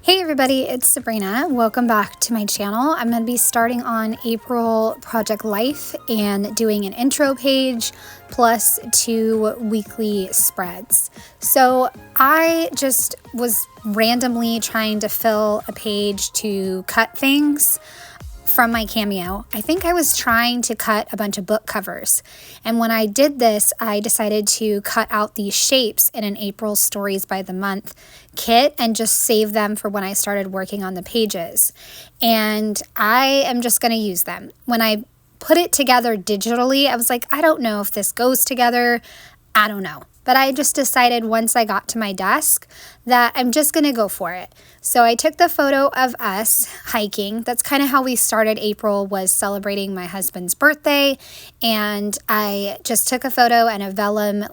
Hey everybody, it's Sabrina. Welcome back to my channel. I'm going to be starting on April Project Life and doing an intro page plus 2 weekly spreads. So I just was randomly trying to fill a page to cut things from my Cameo. I think I was trying to cut a bunch of book covers. And when I did this, I decided to cut out these shapes in an April Stories by the Month kit and just save them for when I started working on the pages. And I am just going to use them. When I put it together digitally, I was like, I don't know if this goes together. I don't know. But I just decided once I got to my desk that I'm just going to go for it. So I took the photo of us hiking. That's kind of how we started April, was celebrating my husband's birthday. And I just took a photo and a vellum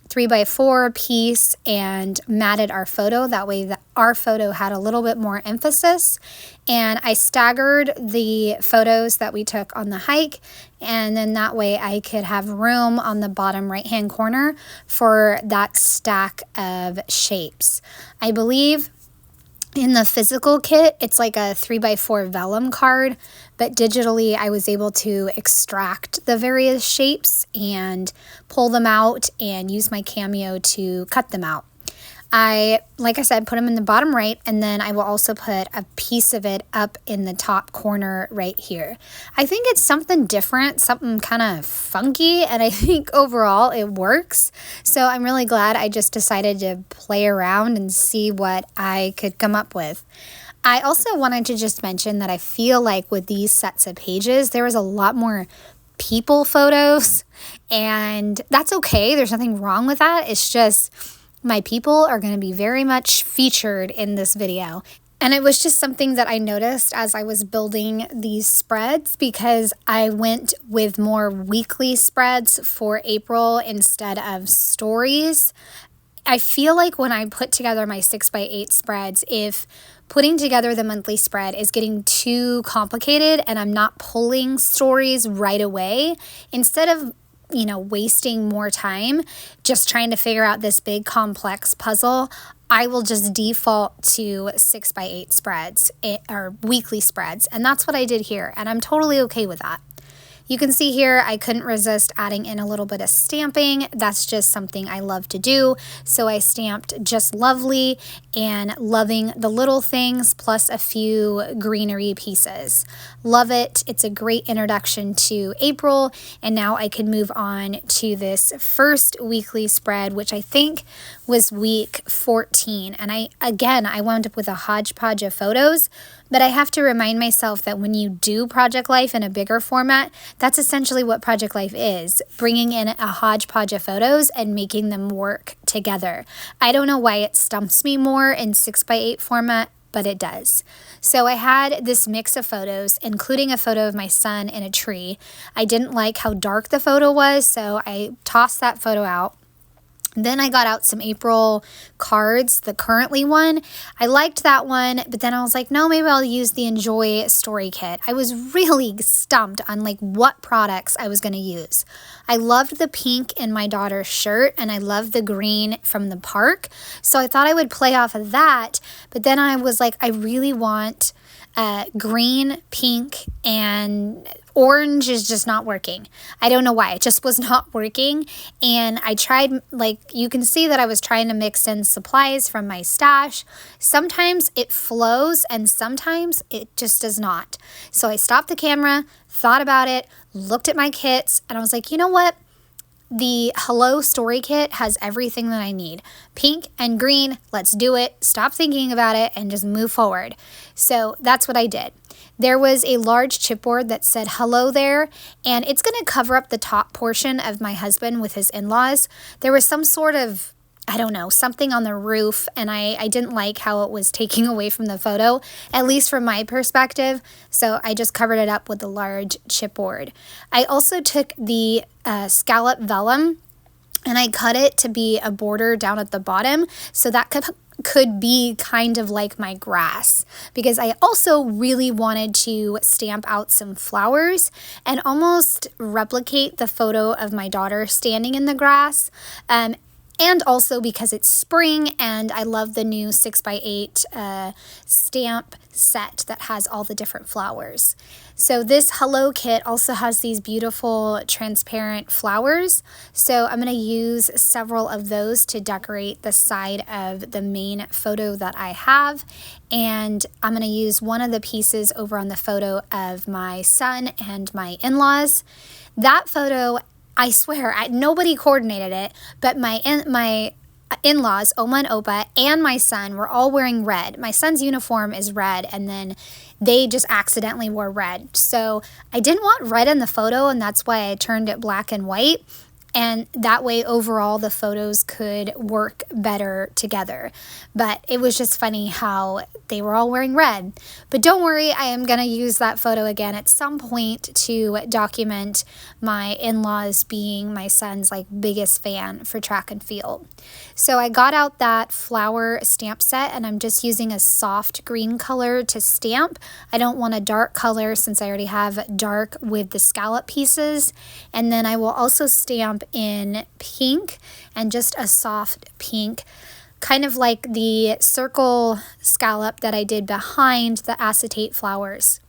3x4 piece and matted our photo. That way our photo had a little bit more emphasis. And I staggered the photos that we took on the hike. And then that way I could have room on the bottom right-hand corner for that stack of shapes. I believe in the physical kit, it's like a 3x4 vellum card, but digitally I was able to extract the various shapes and pull them out and use my Cameo to cut them out. Like I said, put them in the bottom right, and then I will also put a piece of it up in the top corner right here. I think it's something different, something kind of funky, and I think overall it works. So I'm really glad I just decided to play around and see what I could come up with. I also wanted to just mention that I feel like with these sets of pages, there was a lot more people photos, and that's okay. There's nothing wrong with that. It's just my people are going to be very much featured in this video. And it was just something that I noticed as I was building these spreads, because I went with more weekly spreads for April instead of stories. I feel like when I put together my 6x8 spreads, if putting together the monthly spread is getting too complicated and I'm not pulling stories right away, instead of wasting more time just trying to figure out this big complex puzzle, I will just default to 6x8 spreads or weekly spreads. And that's what I did here. And I'm totally okay with that. You can see here, I couldn't resist adding in a little bit of stamping. That's just something I love to do. So I stamped Just Lovely and Loving the Little Things plus a few greenery pieces. Love it. It's a great introduction to April. And now I can move on to this first weekly spread, which I think was week 14. And I wound up with a hodgepodge of photos. But I have to remind myself that when you do Project Life in a bigger format, that's essentially what Project Life is, bringing in a hodgepodge of photos and making them work together. I don't know why it stumps me more in 6x8 format, but it does. So I had this mix of photos, including a photo of my son in a tree. I didn't like how dark the photo was, so I tossed that photo out. Then I got out some April cards, the Currently one. I liked that one, but then I was like, no, maybe I'll use the Enjoy Story Kit. I was really stumped on what products I was going to use. I loved the pink in my daughter's shirt, and I loved the green from the park. So I thought I would play off of that, but then I was like, I really want green, pink, and orange is just not working. I don't know why. It just was not working. And I tried, you can see that I was trying to mix in supplies from my stash. Sometimes it flows and sometimes it just does not. So I stopped the camera, thought about it, looked at my kits, and I was like, you know what? The Hello Story Kit has everything that I need. Pink and green, let's do it. Stop thinking about it and just move forward. So that's what I did. There was a large chipboard that said hello there, and it's going to cover up the top portion of my husband with his in-laws. There was some sort of, I don't know, something on the roof, and I didn't like how it was taking away from the photo, at least from my perspective, so I just covered it up with a large chipboard. I also took the scallop vellum, and I cut it to be a border down at the bottom, so that could be kind of like my grass, because I also really wanted to stamp out some flowers and almost replicate the photo of my daughter standing in the grass. And also because it's spring and I love the new 6x8 stamp set that has all the different flowers. So this Hello kit also has these beautiful transparent flowers. So I'm going to use several of those to decorate the side of the main photo that I have. And I'm going to use one of the pieces over on the photo of my son and my in-laws. That photo, I swear, nobody coordinated it, but my in-laws, Oma and Opa, and my son were all wearing red. My son's uniform is red, and then they just accidentally wore red. So I didn't want red in the photo, and that's why I turned it black and white. And that way, overall, the photos could work better together. But it was just funny how they were all wearing red. But don't worry, I am going to use that photo again at some point to document my in-laws being my son's biggest fan for track and field. So I got out that flower stamp set, and I'm just using a soft green color to stamp. I don't want a dark color since I already have dark with the scallop pieces. And then I will also stamp in pink, and just a soft pink, kind of like the circle scallop that I did behind the acetate flowers.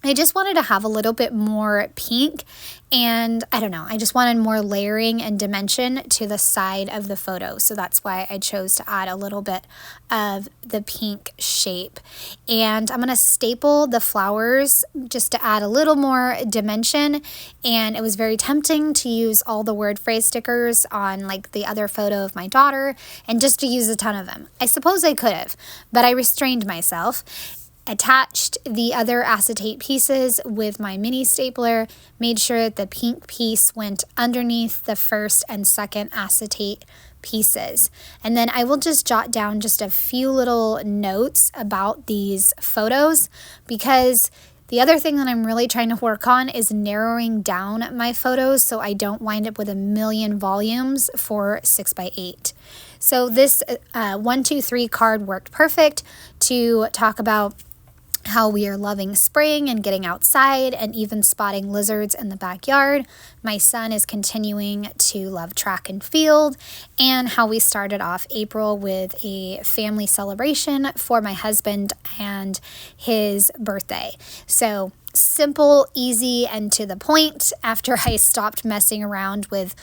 I just wanted to have a little bit more pink, and I don't know, I just wanted more layering and dimension to the side of the photo. So that's why I chose to add a little bit of the pink shape. And I'm going to staple the flowers just to add a little more dimension. And it was very tempting to use all the word phrase stickers on the other photo of my daughter and just to use a ton of them. I suppose I could have, but I restrained myself. Attached the other acetate pieces with my mini stapler, made sure that the pink piece went underneath the first and second acetate pieces. And then I will just jot down just a few little notes about these photos, because the other thing that I'm really trying to work on is narrowing down my photos so I don't wind up with a million volumes for 6x8. So this 1, 2, 3 card worked perfect to talk about how we are loving spring and getting outside and even spotting lizards in the backyard. My son is continuing to love track and field, and how we started off April with a family celebration for my husband and his birthday. So simple, easy, and to the point after I stopped messing around with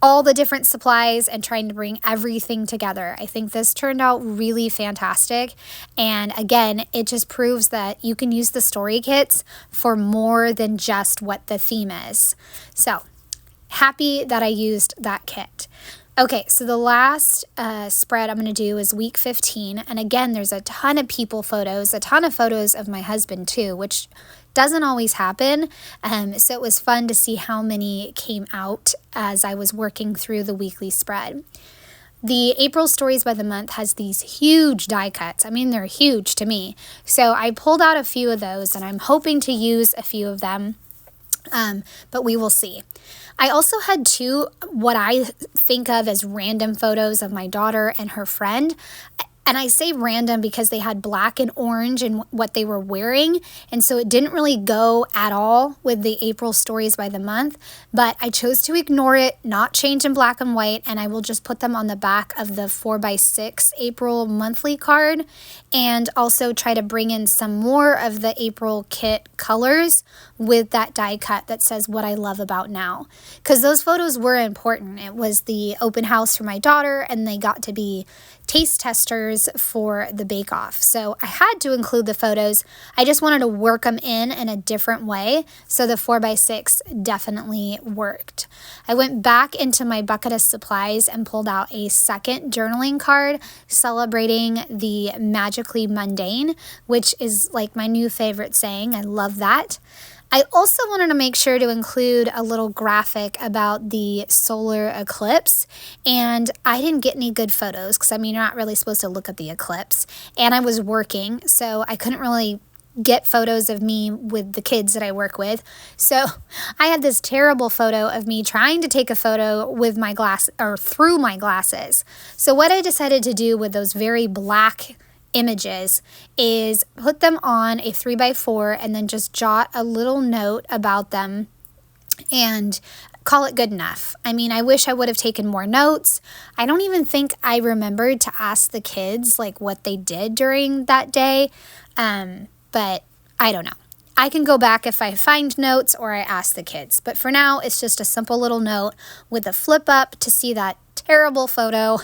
all the different supplies and trying to bring everything together. I think this turned out really fantastic. And again, it just proves that you can use the story kits for more than just what the theme is. So happy that I used that kit. Okay, so the last spread I'm going to do is week 15. And again, there's a ton of people photos, a ton of photos of my husband too, which doesn't always happen. So it was fun to see how many came out as I was working through the weekly spread. The April Stories by the Month has these huge die cuts. I mean, they're huge to me. So I pulled out a few of those, and I'm hoping to use a few of them. But we will see. I also had 2 what I think of as random photos of my daughter and her friend. And I say random because they had black and orange in what they were wearing. And so it didn't really go at all with the April Stories by the Month. But I chose to ignore it, not change in black and white. And I will just put them on the back of the 4x6 April monthly card. And also try to bring in some more of the April kit colors with that die cut that says what I love about now. Because those photos were important. It was the open house for my daughter, and they got to be taste testers for the Bake Off. So I had to include the photos. I just wanted to work them in a different way. So the 4x6 definitely worked. I went back into my bucket of supplies and pulled out a second journaling card celebrating the magically mundane, which is my new favorite saying. I love that. I also wanted to make sure to include a little graphic about the solar eclipse, and I didn't get any good photos because, you're not really supposed to look at the eclipse, and I was working, so I couldn't really get photos of me with the kids that I work with. So I had this terrible photo of me trying to take a photo with my through my glasses. So what I decided to do with those very black images is put them on a 3x4 and then just jot a little note about them and call it good enough. I mean, I wish I would have taken more notes. I don't even think I remembered to ask the kids like what they did during that day. But I don't know. I can go back if I find notes or I ask the kids. But for now, it's just a simple little note with a flip up to see that terrible photo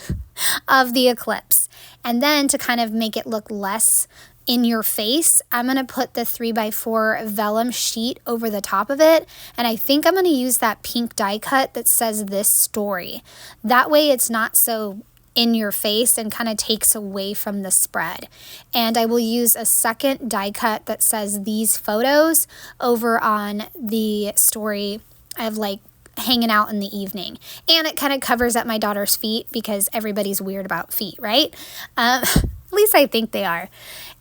of the eclipse. And then to kind of make it look less in your face, I'm going to put the 3x4 vellum sheet over the top of it. And I think I'm going to use that pink die cut that says "this story." That way it's not so in your face and kind of takes away from the spread. And I will use a second die cut that says "these photos" over on the story of like hanging out in the evening. And it kind of covers up my daughter's feet because everybody's weird about feet, right? At least I think they are.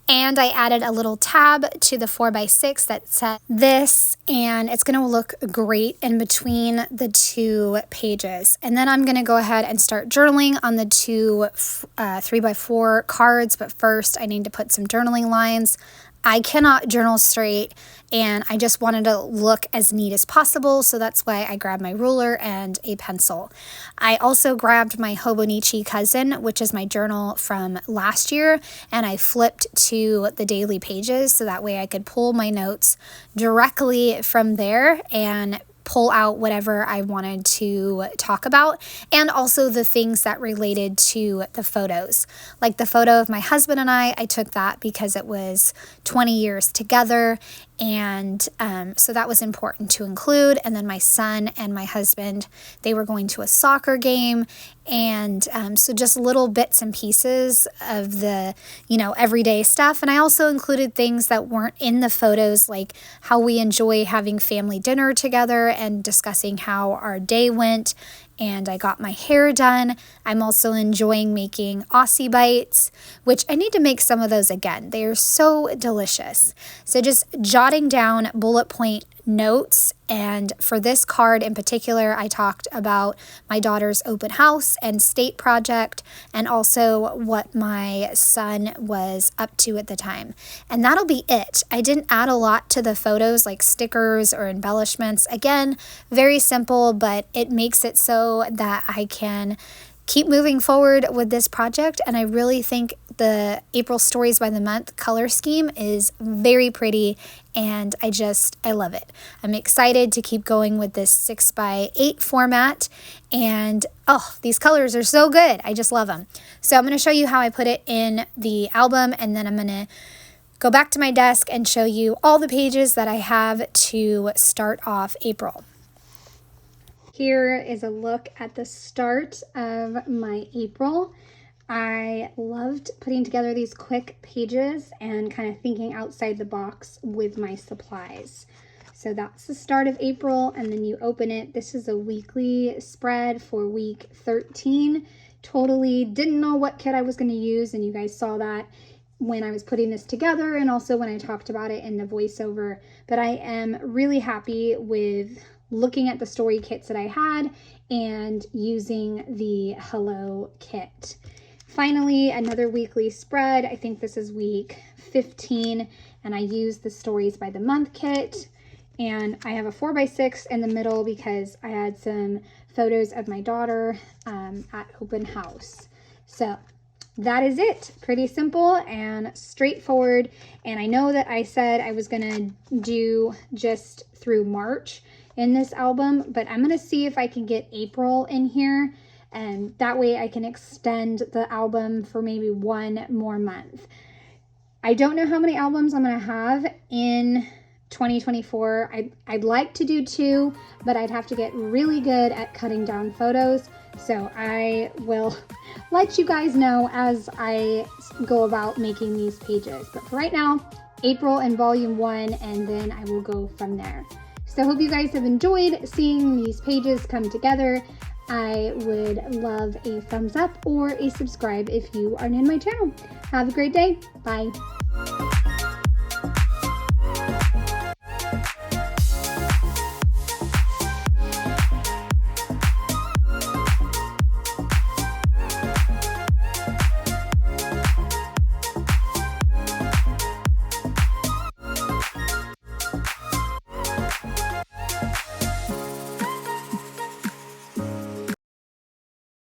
And I added a little tab to the 4x6 that said "this," and it's going to look great in between the two pages. And then I'm going to go ahead and start journaling on the two 3x4 cards. But first, I need to put some journaling lines. I cannot journal straight, and I just wanted to look as neat as possible, so that's why I grabbed my ruler and a pencil. I also grabbed my Hobonichi Cousin, which is my journal from last year, and I flipped to the daily pages so that way I could pull my notes directly from there and pull out whatever I wanted to talk about, and also the things that related to the photos. Like the photo of my husband and I took that because it was 20 years together, and so that was important to include. And then my son and my husband, they were going to a soccer game, and so just little bits and pieces of the, everyday stuff. And I also included things that weren't in the photos, like how we enjoy having family dinner together and discussing how our day went. And I got my hair done. I'm also enjoying making Aussie bites, which I need to make some of those again. They are so delicious. So just jotting down bullet point notes. And for this card in particular, I talked about my daughter's open house and state project, and also what my son was up to at the time. And that'll be it. I didn't add a lot to the photos, like stickers or embellishments. Again, very simple, but it makes it so that I can keep moving forward with this project. And I really think the April Stories by the Month color scheme is very pretty, and I love it. I'm excited to keep going with this 6x8 format, and these colors are so good. I just love them. So I'm going to show you how I put it in the album, and then I'm going to go back to my desk and show you all the pages that I have to start off April. Here is a look at the start of my April. I loved putting together these quick pages and kind of thinking outside the box with my supplies. So that's the start of April, and then you open it. This is a weekly spread for week 13. Totally didn't know what kit I was going to use, and you guys saw that when I was putting this together and also when I talked about it in the voiceover. But I am really happy with looking at the story kits that I had and using the Hello kit. Finally, another weekly spread. I think this is week 15, and I used the Stories by the Month kit. And I have a 4x6 in the middle because I had some photos of my daughter at open house. So that is it. Pretty simple and straightforward. And I know that I said I was going to do just through March in this album, but I'm going to see if I can get April in here, and that way I can extend the album for maybe one more month. I don't know how many albums I'm going to have in 2024. I'd like to do 2, but I'd have to get really good at cutting down photos. So I will let you guys know as I go about making these pages. But for right now, April and volume 1, and then I will go from there. So I hope you guys have enjoyed seeing these pages come together. I would love a thumbs up or a subscribe if you are new to my channel. Have a great day. Bye.